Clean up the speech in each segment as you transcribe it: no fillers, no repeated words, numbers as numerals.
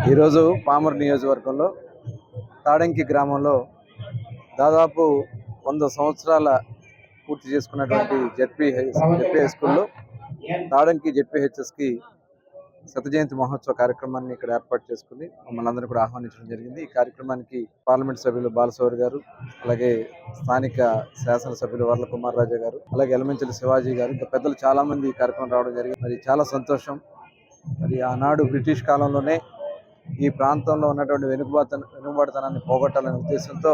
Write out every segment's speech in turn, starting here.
ఈరోజు పామర్ నియోజకవర్గంలో తాడంకి గ్రామంలో దాదాపు 100 సంవత్సరాల పూర్తి చేసుకున్నటువంటి జెడ్పీ హై స్కూల్లో తాడంకి జెడ్పీహెచ్ఎస్కి శత జయంతి మహోత్సవ కార్యక్రమాన్ని ఇక్కడ ఏర్పాటు చేసుకుని మమ్మల్ని అందరూ కూడా ఆహ్వానించడం జరిగింది. ఈ కార్యక్రమానికి పార్లమెంట్ సభ్యులు బాలశౌరి గారు, అలాగే స్థానిక శాసనసభ్యులు వర్ల కుమార్ రాజా గారు, అలాగే ఎలమంచిలి శివాజీ గారు, ఇంకా పెద్దలు చాలా మంది ఈ కార్యక్రమం రావడం జరిగింది. మరి చాలా సంతోషం. మరి ఆనాడు బ్రిటిష్ కాలంలోనే ఈ ప్రాంతంలో ఉన్నటువంటి వెనుకబాటుతనాన్ని పోగొట్టాలనే ఉద్దేశంతో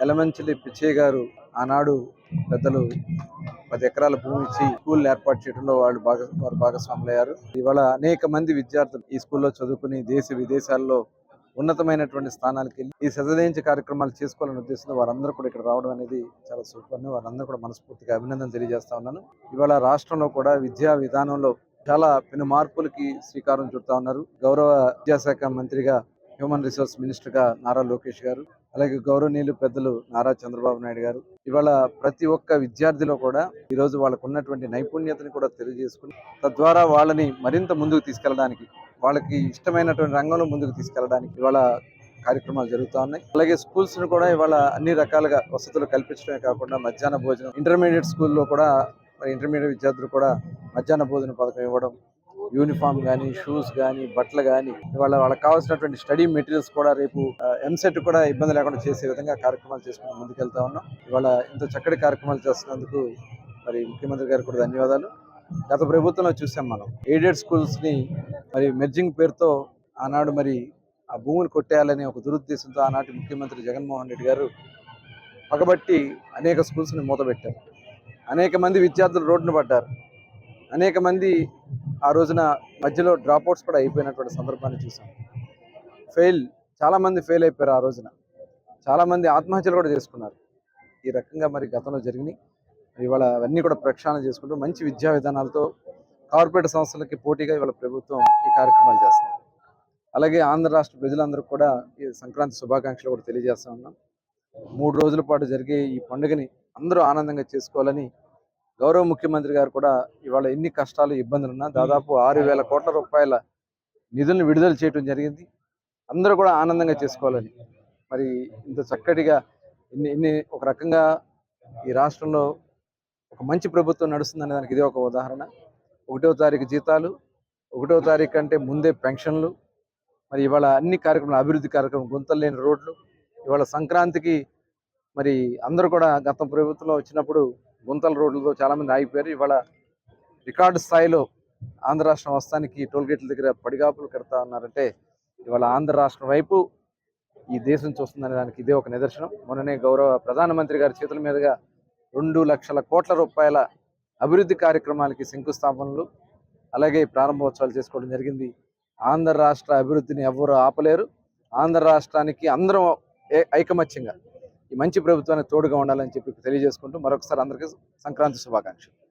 ఎలమంచిలి పిచ్చయ్య గారు ఆనాడు పెద్దలు 10 ఎకరాల భూమి ఇచ్చి స్కూల్ ఏర్పాటు చేయడంలో వారు భాగస్వాములయ్యారు. ఇవాళ అనేక మంది విద్యార్థులు ఈ స్కూల్లో చదువుకుని దేశ విదేశాల్లో ఉన్నతమైనటువంటి స్థానాలకు వెళ్ళి ఈ శతజయంతి కార్యక్రమాలు చేసుకోవాలనే ఉద్దేశంతో వారందరూ కూడా ఇక్కడ రావడం అనేది చాలా సూపర్. వారందరూ కూడా మనస్ఫూర్తిగా అభినందన తెలియజేస్తా ఉన్నాను. ఇవాళ రాష్ట్రంలో కూడా విద్యా విధానంలో చాలా పెను మార్పులకి శ్రీకారం చుడతా ఉన్నారు. గౌరవ విద్యాశాఖ మంత్రిగా, హ్యూమన్ రిసోర్స్ మినిస్టర్ గా నారా లోకేష్ గారు, అలాగే గౌరవనీయులు పెద్దలు నారా చంద్రబాబు నాయుడు గారు ఇవాళ ప్రతి ఒక్క విద్యార్థిలో కూడా ఈరోజు వాళ్ళకు ఉన్నటువంటి నైపుణ్యతని కూడా తెలియజేసుకుని తద్వారా వాళ్ళని మరింత ముందుకు తీసుకెళ్ళడానికి, వాళ్ళకి ఇష్టమైనటువంటి రంగంలో ముందుకు తీసుకెళ్ళడానికి ఇవాళ కార్యక్రమాలు జరుగుతూ ఉన్నాయి. అలాగే స్కూల్స్ ను కూడా ఇవాళ అన్ని రకాలుగా వసతులు కల్పించడమే కాకుండా మధ్యాహ్న భోజనం, ఇంటర్మీడియట్ స్కూల్లో కూడా ఇంటర్మీడియట్ విద్యార్థులు కూడా మధ్యాహ్న భోజన పథకం ఇవ్వడం, యూనిఫామ్ కానీ, షూస్ కానీ, బట్టలు కానీ, ఇవాళ వాళ్ళకి కావాల్సినటువంటి స్టడీ మెటీరియల్స్ కూడా రేపు ఎంసెట్ కూడా ఇబ్బంది లేకుండా చేసే విధంగా కార్యక్రమాలు చేసుకుని ముందుకెళ్తా ఉన్నాం. ఇవాళ ఇంత చక్కటి కార్యక్రమాలు చేస్తున్నందుకు మరి ముఖ్యమంత్రి గారికి కూడా ధన్యవాదాలు. గత ప్రభుత్వంలో చూసాం మనం ఎయిడెడ్ స్కూల్స్ ని మరి మెర్జింగ్ పేరుతో ఆనాడు మరి ఆ భూములు కొట్టేయాలనే ఒక దురుద్దేశంతో ఆనాటి ముఖ్యమంత్రి జగన్మోహన్ రెడ్డి గారు పగబట్టి అనేక స్కూల్స్ ని మూతపెట్టారు. అనేక మంది విద్యార్థులు రోడ్డున పడ్డారు. అనేక మంది ఆ రోజున మధ్యలో డ్రాప్అవుట్స్ కూడా అయిపోయినటువంటి సందర్భాన్ని చూసాం. చాలా మంది ఫెయిల్ అయిపోయారు. ఆ రోజున చాలా మంది ఆత్మహత్యలు కూడా చేసుకున్నారు. ఈ రకంగా మరి గతంలో జరిగినాయి. ఇవాళ అవన్నీ కూడా ప్రక్షాళన చేసుకుంటూ మంచి విద్యా విధానాలతో కార్పొరేట్ సంస్థలకి పోటీగా ఇవాళ ప్రభుత్వం ఈ కార్యక్రమాలు చేస్తుంది. అలాగే ఆంధ్ర రాష్ట్ర ప్రజలందరూ కూడా ఈ సంక్రాంతి శుభాకాంక్షలు కూడా తెలియజేస్తా ఉన్నాం. 3 రోజుల పాటు జరిగే ఈ పండుగని అందరూ ఆనందంగా చేసుకోవాలని గౌరవ ముఖ్యమంత్రి గారు కూడా ఇవాళ ఎన్ని కష్టాలు, ఇబ్బందులున్నా దాదాపు 6,000 కోట్ల రూపాయల నిధులను విడుదల చేయడం జరిగింది. అందరూ కూడా ఆనందంగా చేసుకోవాలని మరి ఇంత చక్కటిగా ఇన్ని ఒక రకంగా ఈ రాష్ట్రంలో ఒక మంచి ప్రభుత్వం నడుస్తుందనే దానికి ఇదే ఒక ఉదాహరణ. 1వ తారీఖు జీతాలు, 1వ తారీఖు అంటే ముందే పెన్షన్లు, మరి ఇవాళ అన్ని కార్యక్రమాలు, అభివృద్ధి కార్యక్రమం, గుంతలు లేని రోడ్లు. ఇవాళ సంక్రాంతికి మరి అందరూ కూడా గత ప్రభుత్వంలో వచ్చినప్పుడు గుంతల రోడ్లతో చాలా మంది ఆగిపోయారు. ఇవాళ రికార్డు స్థాయిలో ఆంధ్ర రాష్ట్రం వస్తానికి టోల్గేట్ల దగ్గర పడిగాపులు కడతా ఉన్నారంటే ఇవాళ ఆంధ్ర రాష్ట్రం వైపు ఈ దేశం చూస్తుందనే దానికి ఇదే ఒక నిదర్శనం. మొన్ననే గౌరవ ప్రధానమంత్రి గారి చేతుల మీదుగా 2 లక్షల కోట్ల రూపాయల అభివృద్ధి కార్యక్రమాలకి శంకుస్థాపనలు, అలాగే ప్రారంభోత్సవాలు చేసుకోవడం జరిగింది. ఆంధ్ర రాష్ట్ర అభివృద్ధిని ఎవరు ఆపలేరు. ఆంధ్ర రాష్ట్రానికి అందరం ఐకమత్యంగా ఈ మంచి ప్రభుత్వానికి తోడుగా ఉండాలని చెప్పి తెలియజేసుకుంటూ మరొకసారి అందరికీ సంక్రాంతి శుభాకాంక్షలు.